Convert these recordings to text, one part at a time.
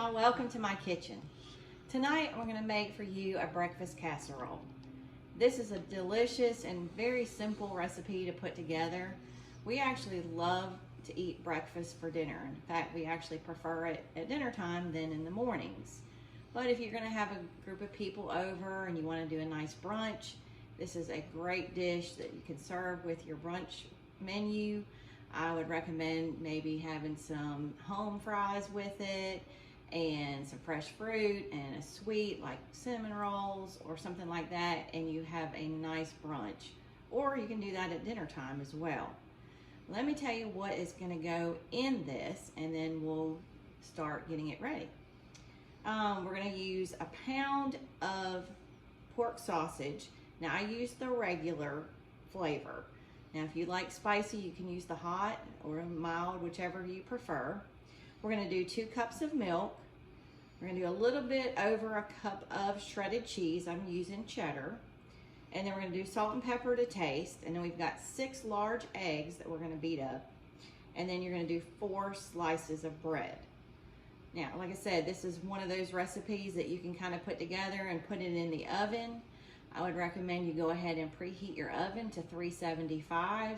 y'all, welcome to my kitchen. Tonight we're going to make for you a breakfast casserole. This is a delicious and very simple recipe to put together. We actually love to eat breakfast for dinner. In fact, we actually prefer it at dinner time than in the mornings. But if you're going to have a group of people over and you want to do a nice brunch, this is a great dish that you can serve with your brunch menu. I would recommend maybe having some home fries with it and some fresh fruit and a sweet like cinnamon rolls or something like that, and you have a nice brunch. Or you can do that at dinner time as well. Let me tell you what is going to go in this, and then we'll start getting it ready. We're going to use a pound of pork sausage. Now I use the regular flavor. Now if you like spicy, you can use the hot or mild, whichever you prefer. We're going to do 2 cups of milk. We're going to do a little bit over a cup of shredded cheese. I'm using cheddar. And then we're going to do salt and pepper to taste. And then we've got 6 large eggs that we're going to beat up. And then you're going to do 4 slices of bread. Now, like I said, this is one of those recipes that you can kind of put together and put it in the oven. I would recommend you go ahead and preheat your oven to 375.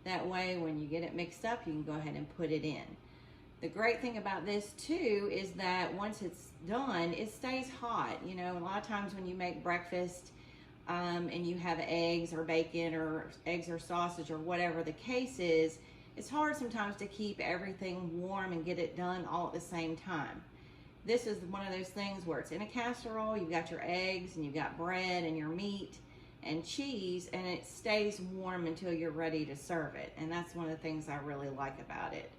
That way, when you get it mixed up, you can go ahead and put it in. The great thing about this too is that once it's done, it stays hot. You know, a lot of times when you make breakfast and you have eggs or bacon or eggs or sausage or whatever the case is, it's hard sometimes to keep everything warm and get it done all at the same time. This is one of those things where it's in a casserole, you've got your eggs and you've got bread and your meat and cheese, and it stays warm until you're ready to serve it. And that's one of the things I really like about it.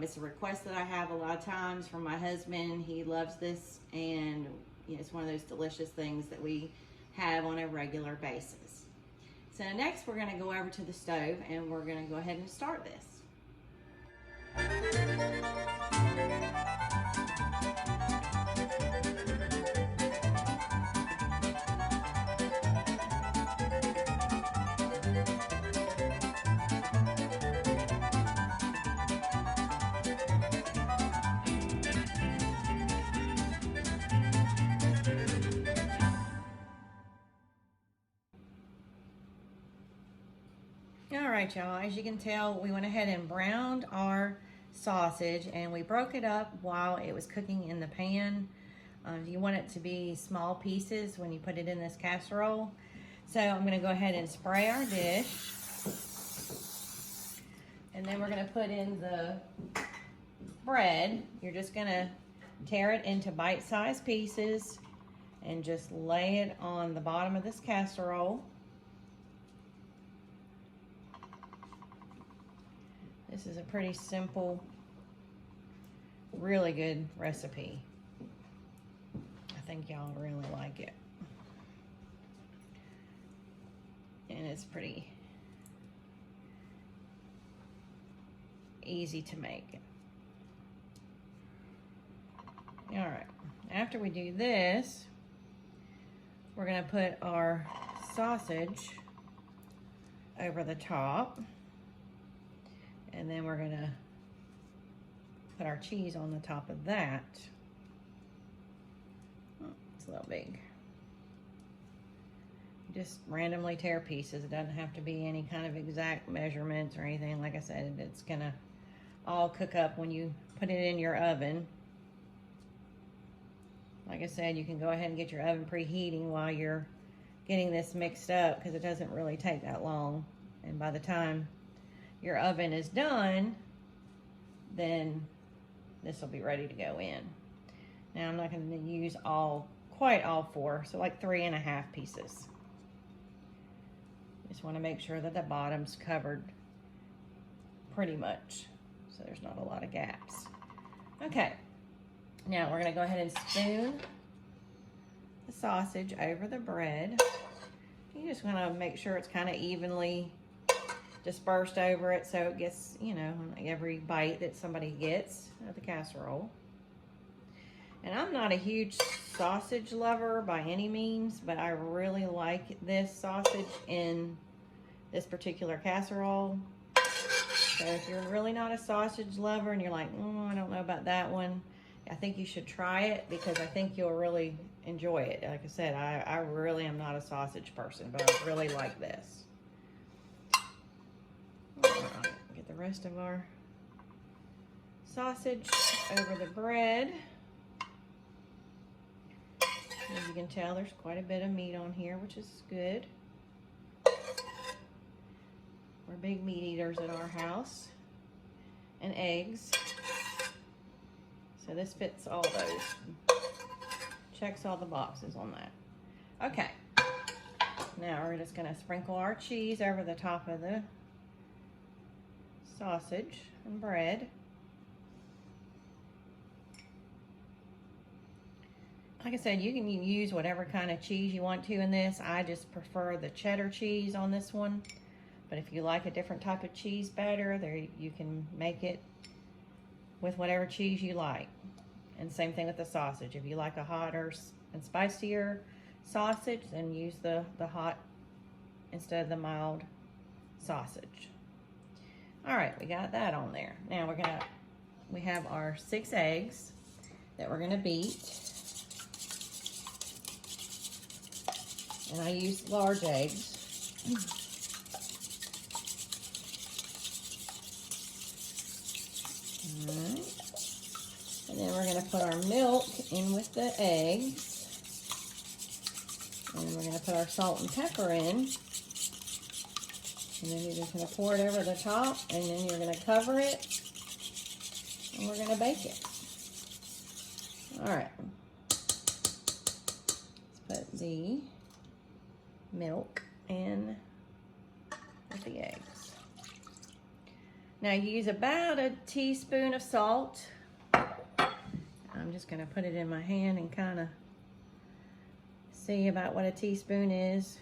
It's a request that I have a lot of times from my husband. He loves this, and you know, it's one of those delicious things that we have on a regular basis. So next we're going to go over to the stove and we're going to go ahead and start this. All right, y'all, as you can tell, we went ahead and browned our sausage and we broke it up while it was cooking in the pan. You want it to be small pieces when you put it in this casserole. So I'm gonna go ahead and spray our dish. And then we're gonna put in the bread. You're just gonna tear it into bite-sized pieces and just lay it on the bottom of this casserole. This is a pretty simple, really good recipe. I think y'all really like it. And it's pretty easy to make. All right, after we do this, we're gonna put our sausage over the top. And then we're gonna put our cheese on the top of that. Oh, it's a little big. Just randomly tear pieces. It doesn't have to be any kind of exact measurements or anything. Like I said, it's gonna all cook up when you put it in your oven. Like I said, you can go ahead and get your oven preheating while you're getting this mixed up, because it doesn't really take that long. And by the time your oven is done, then this will be ready to go in. Now I'm not going to use quite all 4, so like 3.5 pieces. Just want to make sure that the bottom's covered pretty much, so there's not a lot of gaps. Okay, now we're going to go ahead and spoon the sausage over the bread. You just want to make sure it's kind of evenly dispersed over it, so it gets, you know, every bite that somebody gets of the casserole. And I'm not a huge sausage lover by any means, but I really like this sausage in this particular casserole. So if you're really not a sausage lover and you're like, I don't know about that one, I think you should try it because I think you'll really enjoy it. Like I said, I really am not a sausage person, but I really like this. All right, get the rest of our sausage over the bread. As you can tell, there's quite a bit of meat on here, which is good. We're big meat eaters at our house. And eggs. So this fits all those. Checks all the boxes on that. Okay. Now we're just going to sprinkle our cheese over the top of the sausage and bread. Like I said, you can use whatever kind of cheese you want to in this. I just prefer the cheddar cheese on this one. But if you like a different type of cheese better, there you can make it with whatever cheese you like. And same thing with the sausage. If you like a hotter and spicier sausage, then use the hot instead of the mild sausage. All right, we got that on there. Now we have our 6 eggs that we're gonna beat. And I use large eggs. All right. And then we're going to put our milk in with the eggs. And then we're going to put our salt and pepper in. And then you're just going to pour it over the top. And then you're going to cover it. And we're going to bake it. All right. Let's put the milk in with the eggs. Now you use about a teaspoon of salt. I'm just going to put it in my hand and kind of see about what a teaspoon is.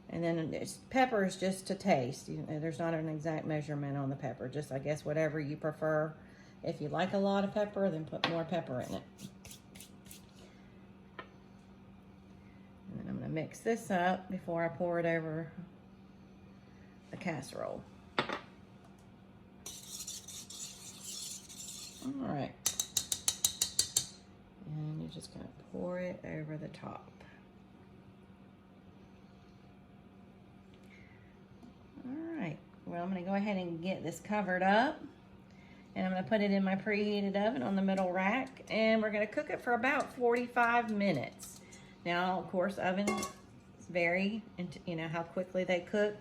And then pepper is just to taste. There's not an exact measurement on the pepper. Just, I guess, whatever you prefer. If you like a lot of pepper, then put more pepper in it. And then I'm going to mix this up before I pour it over the casserole. All right. And you're just going to pour it over the top. All right. Well, I'm going to go ahead and get this covered up. And I'm going to put it in my preheated oven on the middle rack. And we're going to cook it for about 45 minutes. Now, of course, ovens vary, how quickly they cook.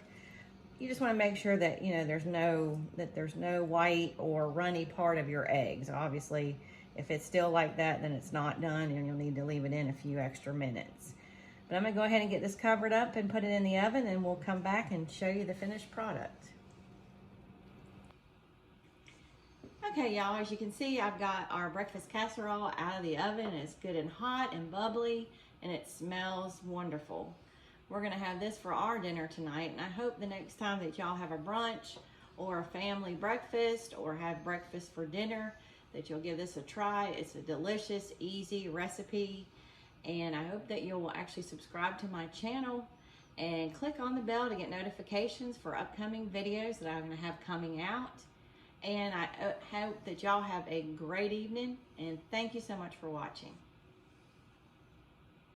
You just want to make sure that, there's no white or runny part of your eggs. Obviously, if it's still like that, then it's not done and you'll need to leave it in a few extra minutes. But I'm going to go ahead and get this covered up and put it in the oven, and we'll come back and show you the finished product. Okay, y'all, as you can see, I've got our breakfast casserole out of the oven. It's good and hot and bubbly, and it smells wonderful. We're gonna have this for our dinner tonight, and I hope the next time that y'all have a brunch or a family breakfast or have breakfast for dinner, that you'll give this a try. It's a delicious, easy recipe, and I hope that you'll actually subscribe to my channel and click on the bell to get notifications for upcoming videos that I'm gonna have coming out. And I hope that y'all have a great evening, and thank you so much for watching.